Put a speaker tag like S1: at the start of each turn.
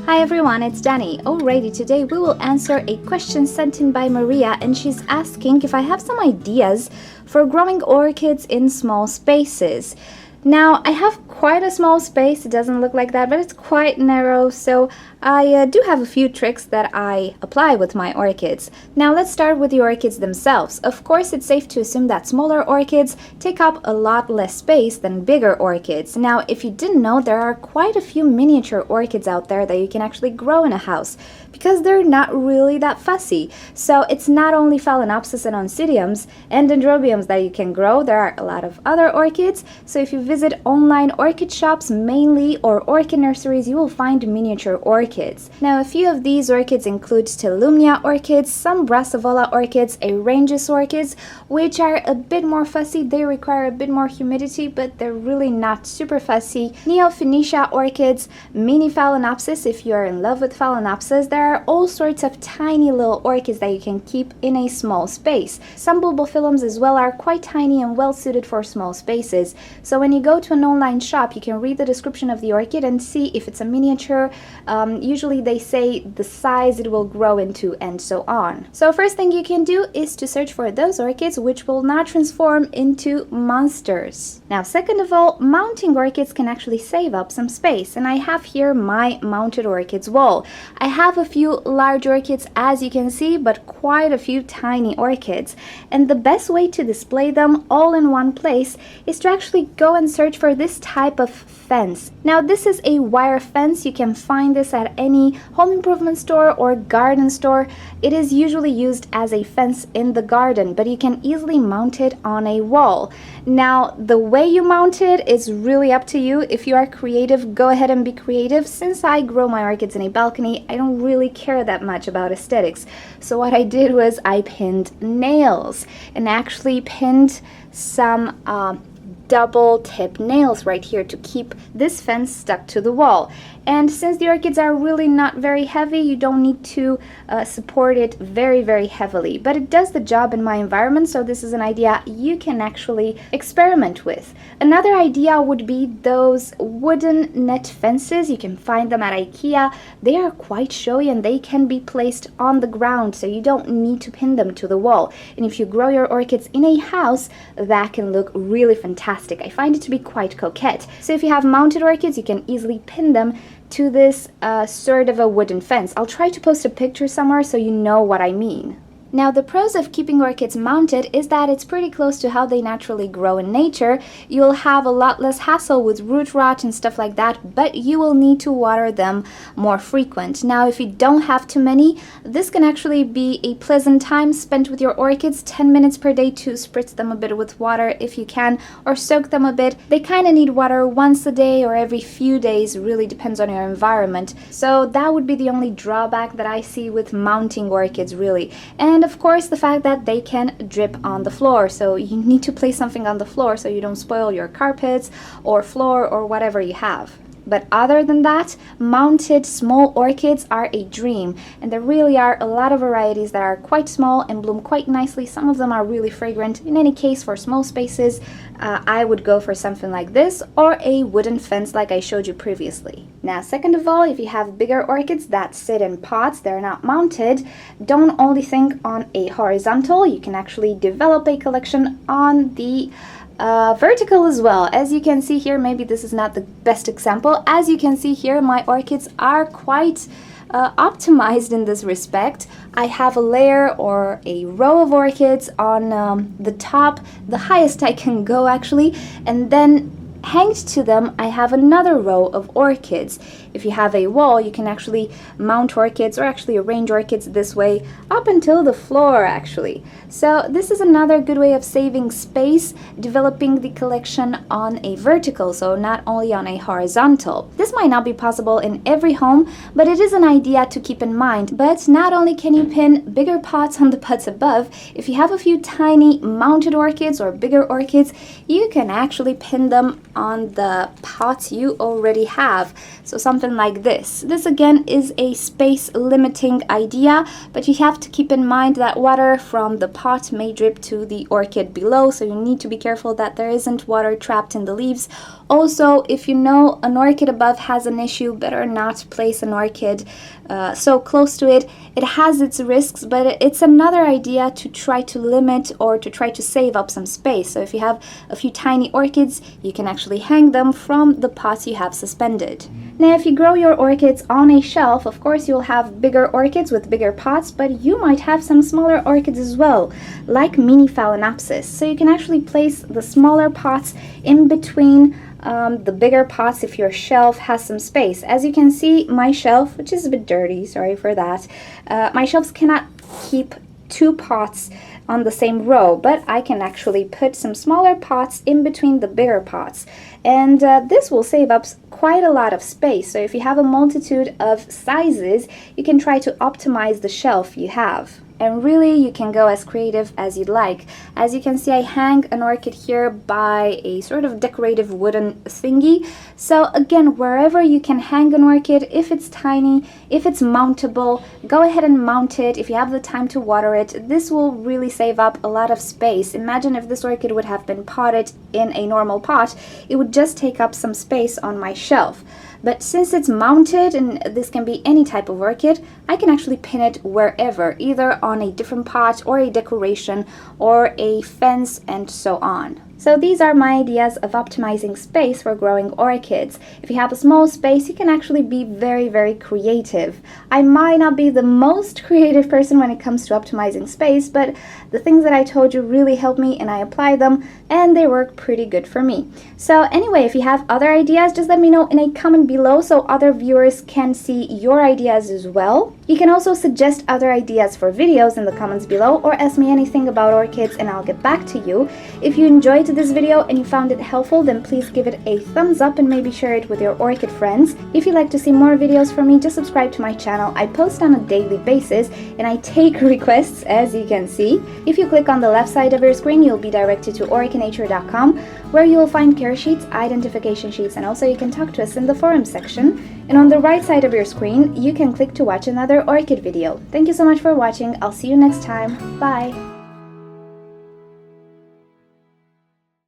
S1: Hi everyone, it's Danny. Alrighty, today we will answer a question sent in by Maria, and she's asking if I have some ideas for growing orchids in small spaces. Now, I have quite a small space. It doesn't look like that, but it's quite narrow, so I do have a few tricks that I apply with my orchids. Now, let's start with the orchids themselves. Of course, it's safe to assume that smaller orchids take up a lot less space than bigger orchids. Now, if you didn't know, there are quite a few miniature orchids out there that you can actually grow in a house because they're not really that fussy. So it's not only Phalaenopsis and Oncidiums and Dendrobiums that you can grow. There are a lot of other orchids. So if you visit online orchid shops mainly or orchid nurseries, you will find miniature orchids. Now, a few of these orchids include Tolumnia orchids, some Brassavola orchids, Arrangeus orchids, which are a bit more fussy. They require a bit more humidity, but they're really not super fussy. Neofinetia orchids, mini Phalaenopsis if you are in love with Phalaenopsis. There are all sorts of tiny little orchids that you can keep in a small space. Some bulbophyllums as well are quite tiny and well suited for small spaces. So when you go to an online shop, you can read the description of the orchid and see if it's a miniature. Usually they say the size it will grow into and so on. So first thing you can do is to search for those orchids which will not transform into monsters. Now, second of all, mounting orchids can actually save up some space, and I have here my mounted orchids wall. I have a few large orchids as you can see, but quite a few tiny orchids, and the best way to display them all in one place is to actually go and search for this type of fence. Now, this is a wire fence. You can find this at any home improvement store or garden store. It is usually used as a fence in the garden, but you can easily mount it on a wall. Now, the way you mount it is really up to you. If you are creative, go ahead and be creative. Since I grow my orchids in a balcony, I don't really care that much about aesthetics. So what I did was I pinned nails and actually pinned some double tip nails right here to keep this fence stuck to the wall. And since the orchids are really not very heavy, you don't need to support it very heavily, but it does the job in my environment, so this is an idea you can actually experiment with. Another idea would be those wooden net fences. You can find them at IKEA. They are quite showy and they can be placed on the ground, so you don't need to pin them to the wall. And if you grow your orchids in a house, that can look really fantastic. I find it to be quite coquette. So if you have mounted orchids, you can easily pin them to this sort of a wooden fence. I'll try to post a picture somewhere so you know what I mean. Now, the pros of keeping orchids mounted is that it's pretty close to how they naturally grow in nature. You'll have a lot less hassle with root rot and stuff like that, but you will need to water them more frequent. Now, if you don't have too many, this can actually be a pleasant time spent with your orchids. 10 minutes per day to spritz them a bit with water if you can, or soak them a bit. They kind of need water once a day or every few days, really depends on your environment. So that would be the only drawback that I see with mounting orchids, really. And of course, the fact that they can drip on the floor, so you need to place something on the floor so you don't spoil your carpets or floor or whatever you have. But other than that, mounted small orchids are a dream, and there really are a lot of varieties that are quite small and bloom quite nicely. Some of them are really fragrant. In any case, for small spaces, I would go for something like this or a wooden fence like I showed you previously. Now, second of all, if you have bigger orchids that sit in pots, they're not mounted, don't only think on a horizontal. You can actually develop a collection on the vertical as well. As you can see here, maybe this is not the best example. As you can see here, my orchids are quite optimized in this respect. I have a layer or a row of orchids on the top, the highest I can go actually, and then hanged to them I have another row of orchids. If you have a wall, you can actually mount orchids or actually arrange orchids this way up until the floor actually. So this is another good way of saving space, developing the collection on a vertical, so not only on a horizontal. This might not be possible in every home, but it is an idea to keep in mind. But not only can you pin bigger pots on the pots above, if you have a few tiny mounted orchids or bigger orchids, you can actually pin them on the pot you already have. So something like this. This again is a space limiting idea, but you have to keep in mind that water from the pot may drip to the orchid below, so you need to be careful that there isn't water trapped in the leaves. Also, if you know an orchid above has an issue, better not place an orchid so close to it. It has its risks, but it's another idea to try to limit or to try to save up some space. So if you have a few tiny orchids, you can actually hang them from the pot you have suspended. Now, if you grow your orchids on a shelf, of course you'll have bigger orchids with bigger pots, but you might have some smaller orchids as well, like mini Phalaenopsis. So you can actually place the smaller pots in between the bigger pots if your shelf has some space. As you can see, my shelf, which is a bit dirty, sorry for that, my shelves cannot keep two pots on the same row, but I can actually put some smaller pots in between the bigger pots, and this will save up quite a lot of space. So if you have a multitude of sizes, you can try to optimize the shelf you have. And really, you can go as creative as you'd like. As you can see, I hang an orchid here by a sort of decorative wooden thingy. So again, wherever you can hang an orchid, if it's tiny, if it's mountable, go ahead and mount it. If you have the time to water it, this will really save up a lot of space. Imagine if this orchid would have been potted in a normal pot, it would just take up some space on my shelf. But since it's mounted, and this can be any type of orchid, I can actually pin it wherever, either on a different pot or a decoration or a fence and so on. So these are my ideas of optimizing space for growing orchids. If you have a small space, you can actually be very, very creative. I might not be the most creative person when it comes to optimizing space, but the things that I told you really help me and I apply them and they work pretty good for me. So anyway, if you have other ideas, just let me know in a comment below so other viewers can see your ideas as well. You can also suggest other ideas for videos in the comments below or ask me anything about orchids and I'll get back to you. If you enjoyed this video and you found it helpful, then please give it a thumbs up and maybe share it with your orchid friends. If you'd like to see more videos from me, just subscribe to my channel. I post on a daily basis and I take requests, as you can see. If you click on the left side of your screen, you'll be directed to orchidnature.com, where you will find care sheets, identification sheets, and also you can talk to us in the forum section. And on the right side of your screen, you can click to watch another orchid video. Thank you so much for watching. I'll see you next time. Bye!